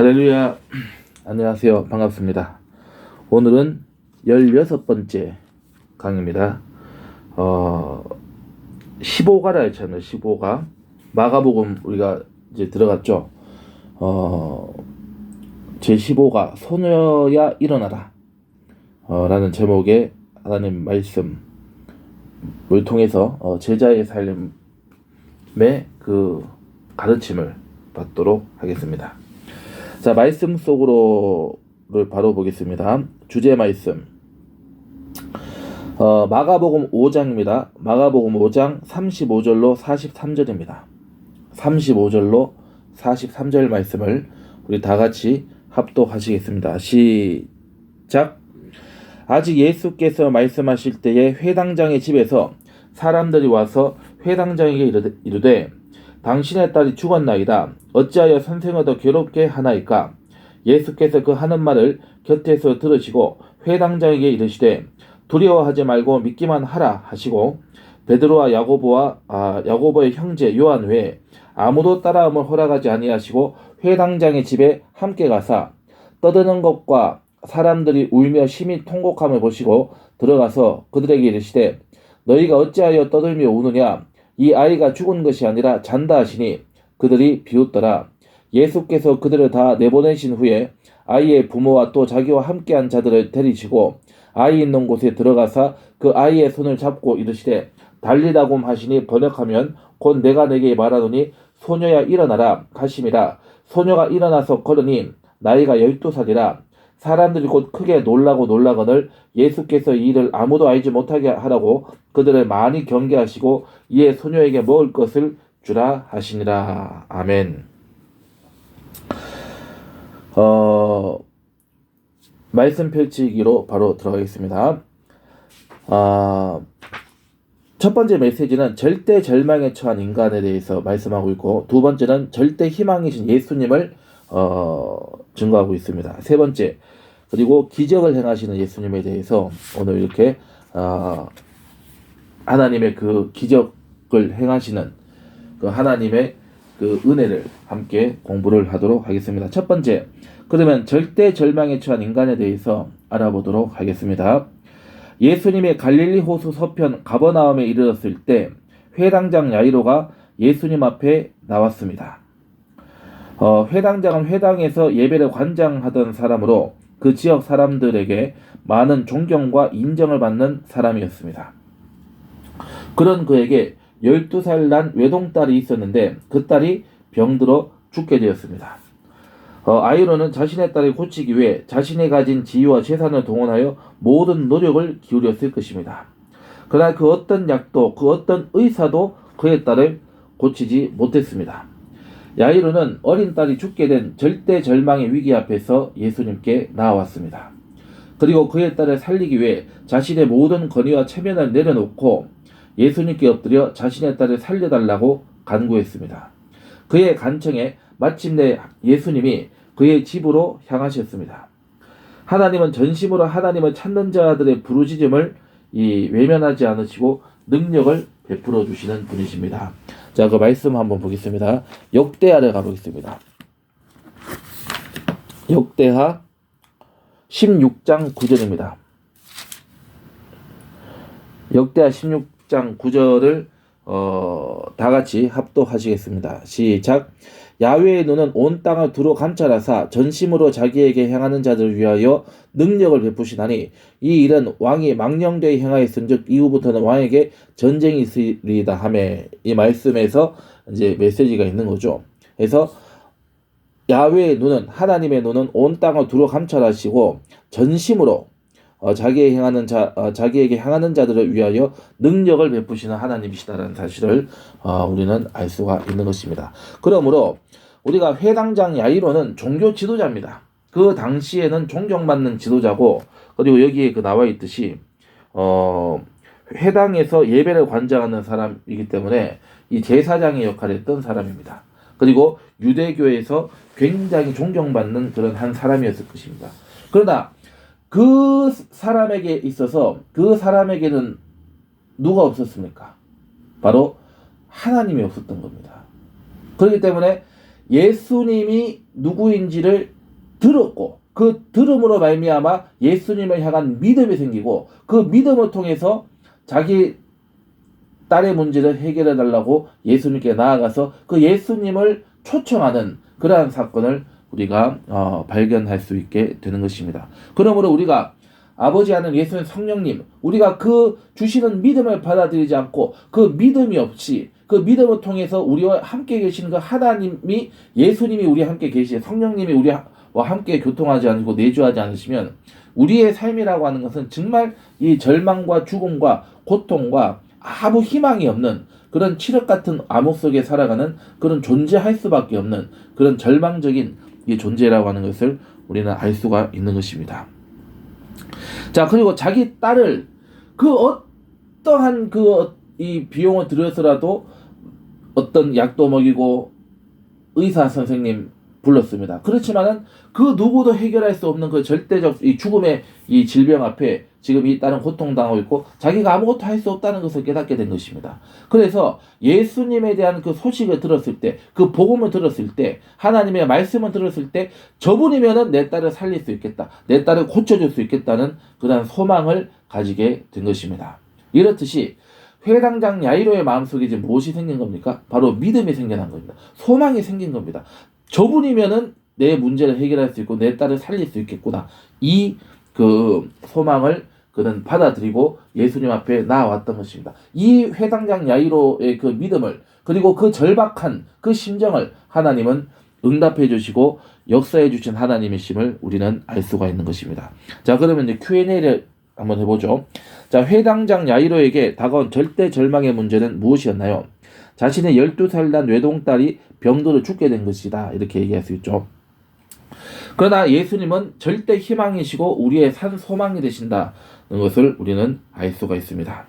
할렐루야. 안녕하세요. 반갑습니다. 오늘은 16번째 강의입니다. 15가라 했잖아요. 15가. 마가복음 우리가 이제 들어갔죠. 제15가 소녀야 일어나라 라는 제목의 하나님 말씀을 통해서 제자의 삶의 그 가르침을 받도록 하겠습니다. 자, 말씀 속으로를 바로 보겠습니다. 주제 말씀. 마가복음 5장입니다. 마가복음 5장 35절로 43절입니다. 35절로 43절 말씀을 우리 다 같이 합독하시겠습니다. 시작. 아직 예수께서 말씀하실 때에 회당장의 집에서 사람들이 와서 회당장에게 이르되 당신의 딸이 죽었나이다. 어찌하여 선생을 더 괴롭게 하나이까? 예수께서 그 하는 말을 곁에서 들으시고 회당장에게 이르시되 두려워하지 말고 믿기만 하라 하시고 베드로와 야고보의 형제 요한 외에 아무도 따라옴을 허락하지 아니하시고 회당장의 집에 함께 가사 떠드는 것과 사람들이 울며 심히 통곡함을 보시고 들어가서 그들에게 이르시되 너희가 어찌하여 떠들며 우느냐? 이 아이가 죽은 것이 아니라 잔다 하시니 그들이 비웃더라. 예수께서 그들을 다 내보내신 후에 아이의 부모와 또 자기와 함께한 자들을 데리시고 아이 있는 곳에 들어가사 그 아이의 손을 잡고 이르시되 달리다곰 하시니 번역하면 곧 내가 내게 말하노니 소녀야 일어나라 하심이라. 소녀가 일어나서 걸으니 나이가 12살이라. 사람들이 곧 크게 놀라거늘 예수께서 이 일을 아무도 알지 못하게 하라고 그들을 많이 경계하시고 이에 소녀에게 먹을 것을 주라 하시니라. 아멘. 말씀 펼치기로 바로 들어가겠습니다. 첫 번째 메시지는 절대 절망에 처한 인간에 대해서 말씀하고 있고, 두 번째는 절대 희망이신 예수님을 증거하고 있습니다. 세 번째, 그리고 기적을 행하시는 예수님에 대해서 오늘 이렇게 하나님의 그 기적을 행하시는 그 하나님의 그 은혜를 함께 공부를 하도록 하겠습니다. 첫 번째, 그러면 절대 절망에 처한 인간에 대해서 알아보도록 하겠습니다. 예수님의 갈릴리 호수 서편 가버나움에 이르렀을 때 회당장 야이로가 예수님 앞에 나왔습니다. 회당장은 회당에서 예배를 관장하던 사람으로 그 지역 사람들에게 많은 존경과 인정을 받는 사람이었습니다. 그런 그에게 12살 난 외동딸이 있었는데 그 딸이 병들어 죽게 되었습니다. 아이로는 자신의 딸을 고치기 위해 자신이 가진 지위와 재산을 동원하여 모든 노력을 기울였을 것입니다. 그러나 그 어떤 약도 그 어떤 의사도 그의 딸을 고치지 못했습니다. 야이로는 어린 딸이 죽게 된 절대 절망의 위기 앞에서 예수님께 나아왔습니다. 그리고 그의 딸을 살리기 위해 자신의 모든 권위와 체면을 내려놓고 예수님께 엎드려 자신의 딸을 살려달라고 간구했습니다. 그의 간청에 마침내 예수님이 그의 집으로 향하셨습니다. 하나님은 전심으로 하나님을 찾는 자들의 부르짖음을 외면하지 않으시고 능력을 베풀어 주시는 분이십니다. 자, 그 말씀 한번 보겠습니다. 역대하를 가보겠습니다. 역대하 16장 9절입니다. 역대하 16장 9절을 다 같이 합독하시겠습니다. 시작. 야훼의 눈은 온 땅을 두루 감찰하사 전심으로 자기에게 행하는 자들을 위하여 능력을 베푸시나니 이 일은 왕이 망령되이 행하였은즉 이후부터는 왕에게 전쟁이 있으리이다 하매. 이 말씀에서 이제 메시지가 있는 거죠. 그래서 야훼의 눈은, 하나님의 눈은 온 땅을 두루 감찰하시고 전심으로 자기에게 행하는 자들을 위하여 능력을 베푸시는 하나님이시다라는 사실을 우리는 알 수가 있는 것입니다. 그러므로 우리가 회당장 야이로는 종교 지도자입니다. 그 당시에는 존경받는 지도자고, 그리고 여기에 그 나와 있듯이 회당에서 예배를 관장하는 사람이기 때문에 이 제사장의 역할을 했던 사람입니다. 그리고 유대교에서 굉장히 존경받는 그런 한 사람이었을 것입니다. 그러나 그 사람에게 있어서 그 사람에게는 누가 없었습니까? 바로 하나님이 없었던 겁니다. 그렇기 때문에 예수님이 누구인지를 들었고 그 들음으로 말미암아 예수님을 향한 믿음이 생기고 그 믿음을 통해서 자기 딸의 문제를 해결해 달라고 예수님께 나아가서 그 예수님을 초청하는 그러한 사건을 우리가 발견할 수 있게 되는 것입니다. 그러므로 우리가 아버지 하나님 예수님 성령님 우리가 그 주시는 믿음을 받아들이지 않고 그 믿음이 없이 그 믿음을 통해서 우리와 함께 계시는 그 하나님이 예수님이 우리와 함께 계시 성령님이 우리와 함께 교통하지 않고 내주하지 않으시면 우리의 삶이라고 하는 것은 정말 이 절망과 죽음과 고통과 아무 희망이 없는 그런 칠흑 같은 암흑 속에 살아가는 그런 존재할 수밖에 없는 그런 절망적인 이 존재라고 하는 것을 우리는 알 수가 있는 것입니다. 자, 그리고 자기 딸을 그 어떠한 이 비용을 들여서라도 어떤 약도 먹이고 의사 선생님 불렀습니다. 그렇지만은 그 누구도 해결할 수 없는 그 절대적 이 죽음의 이 질병 앞에 지금 이 딸은 고통당하고 있고 자기가 아무것도 할 수 없다는 것을 깨닫게 된 것입니다. 그래서 예수님에 대한 그 소식을 들었을 때, 그 복음을 들었을 때, 하나님의 말씀을 들었을 때 저분이면은 내 딸을 살릴 수 있겠다, 내 딸을 고쳐줄 수 있겠다는 그런 소망을 가지게 된 것입니다. 이렇듯이 회당장 야이로의 마음속에 이제 무엇이 생긴 겁니까? 바로 믿음이 생겨난 겁니다. 소망이 생긴 겁니다. 저분이면은 내 문제를 해결할 수 있고 내 딸을 살릴 수 있겠구나. 이 그 소망을 그는 받아들이고 예수님 앞에 나아왔던 것입니다. 이 회당장 야이로의 그 믿음을 그리고 그 절박한 그 심정을 하나님은 응답해 주시고 역사해 주신 하나님이심을 우리는 알 수가 있는 것입니다. 자, 그러면 이제 Q&A를 한번 해보죠. 자, 회당장 야이로에게 다가온 절대 절망의 문제는 무엇이었나요? 자신의 12살 난 외동딸이 병들어 죽게 된 것이다. 이렇게 얘기할 수 있죠. 그러나 예수님은 절대 희망이시고 우리의 산 소망이 되신다는 것을 우리는 알 수가 있습니다.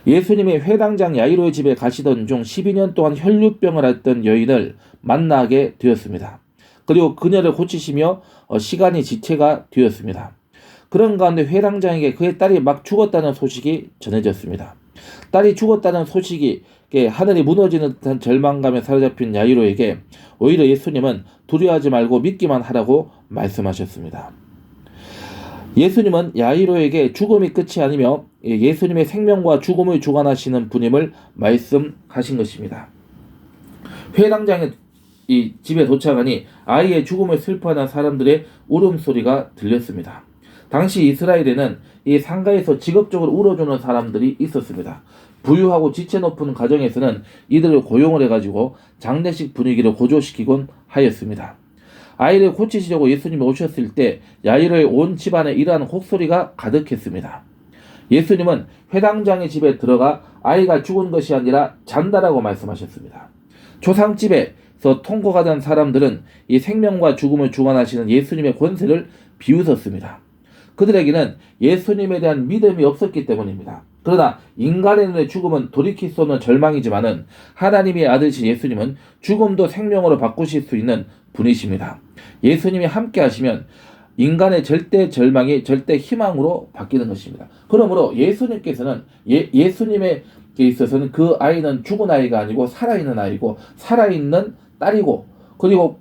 예수님이 회당장 야이로의 집에 가시던 중 12년 동안 혈류병을 앓던 여인을 만나게 되었습니다. 그리고 그녀를 고치시며 시간이 지체가 되었습니다. 그런 가운데 회당장에게 그의 딸이 막 죽었다는 소식이 전해졌습니다. 딸이 죽었다는 소식이 하늘이 무너지는 듯한 절망감에 사로잡힌 야이로에게 오히려 예수님은 두려워하지 말고 믿기만 하라고 말씀하셨습니다. 예수님은 야이로에게 죽음이 끝이 아니며 예수님의 생명과 죽음을 주관하시는 분임을 말씀하신 것입니다. 회당장의 이 집에 도착하니 아이의 죽음을 슬퍼하는 사람들의 울음소리가 들렸습니다. 당시 이스라엘에는 이 상가에서 직업적으로 울어주는 사람들이 있었습니다. 부유하고 지체 높은 가정에서는 이들을 고용을 해가지고 장례식 분위기를 고조시키곤 하였습니다. 아이를 고치시려고 예수님이 오셨을 때 야이로의 온 집안에 이러한 곡소리가 가득했습니다. 예수님은 회당장의 집에 들어가 아이가 죽은 것이 아니라 잔다라고 말씀하셨습니다. 조상집에서 통곡하던 사람들은 이 생명과 죽음을 주관하시는 예수님의 권세를 비웃었습니다. 그들에게는 예수님에 대한 믿음이 없었기 때문입니다. 그러나 인간의 눈에 죽음은 돌이킬 수 없는 절망이지만은 하나님의 아들이신 예수님은 죽음도 생명으로 바꾸실 수 있는 분이십니다. 예수님이 함께 하시면 인간의 절대 절망이 절대 희망으로 바뀌는 것입니다. 그러므로 예수님께서는 예수님에 있어서는 그 아이는 죽은 아이가 아니고 살아있는 아이고 살아있는 딸이고 그리고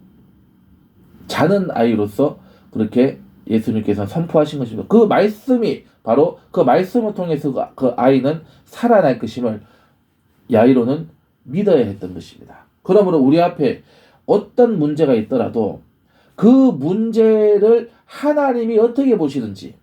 자는 아이로서 그렇게 예수님께서는 선포하신 것입니다. 그 말씀이 바로 그 말씀을 통해서 그 아이는 살아날 것임을 야이로는 믿어야 했던 것입니다. 그러므로 우리 앞에 어떤 문제가 있더라도 그 문제를 하나님이 어떻게 보시는지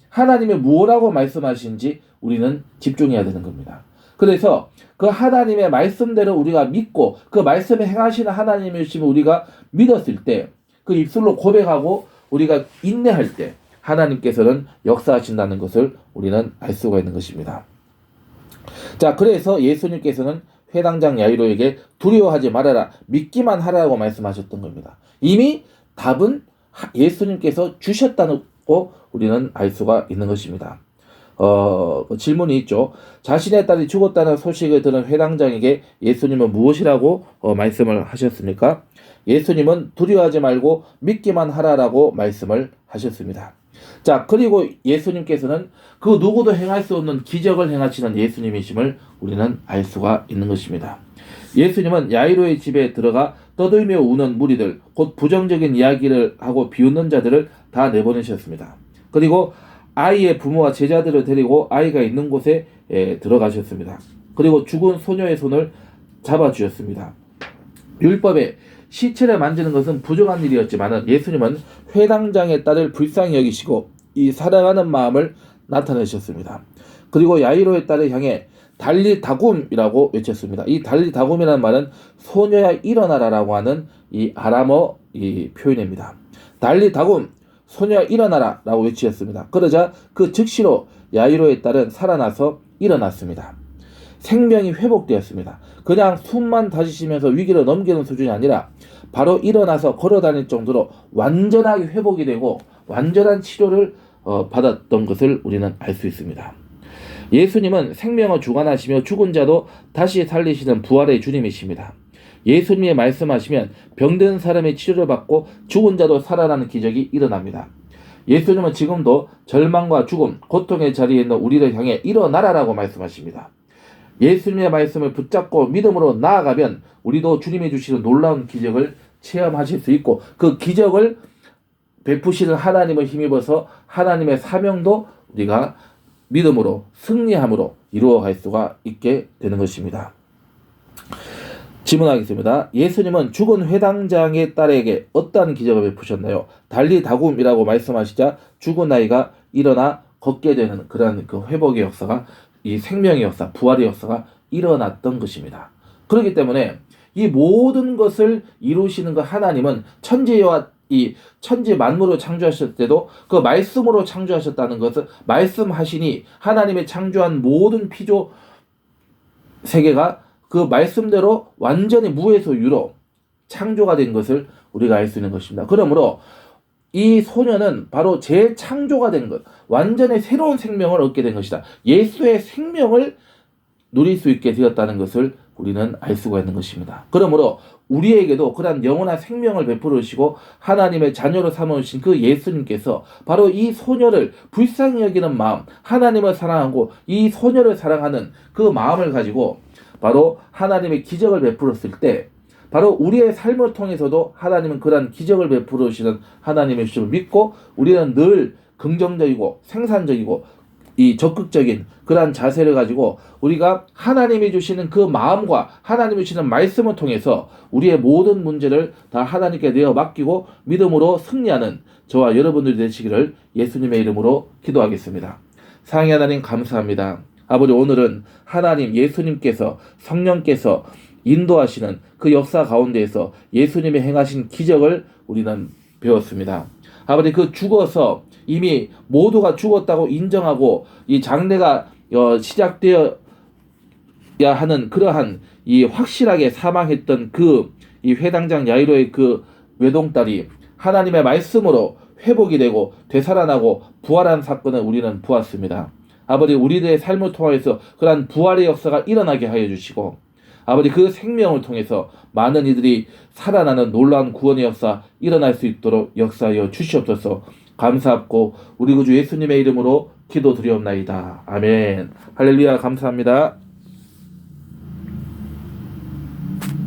하나님이 뭐라고 말씀하시는지 우리는 집중해야 되는 겁니다. 그래서 그 하나님의 말씀대로 우리가 믿고 그 말씀에 행하시는 하나님이심을 우리가 믿었을 때 그 입술로 고백하고 우리가 인내할 때 하나님께서는 역사하신다는 것을 우리는 알 수가 있는 것입니다. 자, 그래서 예수님께서는 회당장 야이로에게 두려워하지 말아라, 믿기만 하라고 말씀하셨던 겁니다. 이미 답은 예수님께서 주셨다고 우리는 알 수가 있는 것입니다. 질문이 있죠. 자신의 딸이 죽었다는 소식을 들은 회당장에게 예수님은 무엇이라고 말씀을 하셨습니까? 예수님은 두려워하지 말고 믿기만 하라라고 말씀을 하셨습니다. 자, 그리고 예수님께서는 그 누구도 행할 수 없는 기적을 행하시는 예수님이심을 우리는 알 수가 있는 것입니다. 예수님은 야이로의 집에 들어가 떠들며 우는 무리들, 곧 부정적인 이야기를 하고 비웃는 자들을 다 내보내셨습니다. 그리고 아이의 부모와 제자들을 데리고 아이가 있는 곳에 들어가셨습니다. 그리고 죽은 소녀의 손을 잡아주셨습니다. 율법에 시체를 만지는 것은 부정한 일이었지만 예수님은 회당장의 딸을 불쌍히 여기시고 이 사랑하는 마음을 나타내셨습니다. 그리고 야이로의 딸을 향해 달리 다굼이라고 외쳤습니다. 이 달리 다굼이라는 말은 소녀야 일어나라라고 하는 이 아람어 이 표현입니다. 달리 다굼, 소녀야 일어나라 라고 외치셨습니다. 그러자 그 즉시로 야이로의 딸은 살아나서 일어났습니다. 생명이 회복되었습니다. 그냥 숨만 다시시면서 위기를 넘기는 수준이 아니라 바로 일어나서 걸어다닐 정도로 완전하게 회복이 되고 완전한 치료를 받았던 것을 우리는 알 수 있습니다. 예수님은 생명을 주관하시며 죽은 자도 다시 살리시는 부활의 주님이십니다. 예수님이 말씀하시면 병든 사람의 치료를 받고 죽은 자도 살아나는 기적이 일어납니다. 예수님은 지금도 절망과 죽음, 고통의 자리에 있는 우리를 향해 일어나라라고 말씀하십니다. 예수님의 말씀을 붙잡고 믿음으로 나아가면 우리도 주님이 주시는 놀라운 기적을 체험하실 수 있고 그 기적을 베푸시는 하나님을 힘입어서 하나님의 사명도 우리가 믿음으로 승리함으로 이루어갈 수가 있게 되는 것입니다. 질문하겠습니다. 예수님은 죽은 회당장의 딸에게 어떠한 기적을 베푸셨나요? 달리 다굼이라고 말씀하시자 죽은 아이가 일어나 걷게 되는 그런 그 회복의 역사가 이 생명의 역사, 부활의 역사가 일어났던 것입니다. 그렇기 때문에 이 모든 것을 이루시는 그 하나님은 천지와 이 천지 만물을 창조하셨을 때도 그 말씀으로 창조하셨다는 것을 말씀하시니 하나님의 창조한 모든 피조 세계가 그 말씀대로 완전히 무에서 유로 창조가 된 것을 우리가 알 수 있는 것입니다. 그러므로 이 소녀는 바로 재창조가 된 것, 완전히 새로운 생명을 얻게 된 것이다. 예수의 생명을 누릴 수 있게 되었다는 것을 우리는 알 수가 있는 것입니다. 그러므로 우리에게도 그러한 영원한 생명을 베풀으시고 하나님의 자녀로 삼으신 그 예수님께서 바로 이 소녀를 불쌍히 여기는 마음, 하나님을 사랑하고 이 소녀를 사랑하는 그 마음을 가지고 바로 하나님의 기적을 베풀었을 때 바로 우리의 삶을 통해서도 하나님은 그러한 기적을 베풀으시는 하나님의 주심을 믿고 우리는 늘 긍정적이고 생산적이고 이 적극적인 그러한 자세를 가지고 우리가 하나님이 주시는 그 마음과 하나님이 주시는 말씀을 통해서 우리의 모든 문제를 다 하나님께 내어 맡기고 믿음으로 승리하는 저와 여러분들이 되시기를 예수님의 이름으로 기도하겠습니다. 사랑의 하나님 감사합니다. 아버지, 오늘은 하나님 예수님께서 성령께서 인도하시는 그 역사 가운데에서 예수님이 행하신 기적을 우리는 배웠습니다. 아버지, 그 죽어서 이미 모두가 죽었다고 인정하고 이 장례가 시작되어야 하는 그러한 이 확실하게 사망했던 그 이 회당장 야이로의 그 외동딸이 하나님의 말씀으로 회복이 되고 되살아나고 부활한 사건을 우리는 보았습니다. 아버지, 우리들의 삶을 통해서 그러한 부활의 역사가 일어나게 하여 주시고 아버지, 그 생명을 통해서 많은 이들이 살아나는 놀라운 구원의 역사 일어날 수 있도록 역사하여 주시옵소서. 감사합고 우리 구주 예수님의 이름으로 기도드리옵나이다. 아멘. 할렐루야. 감사합니다.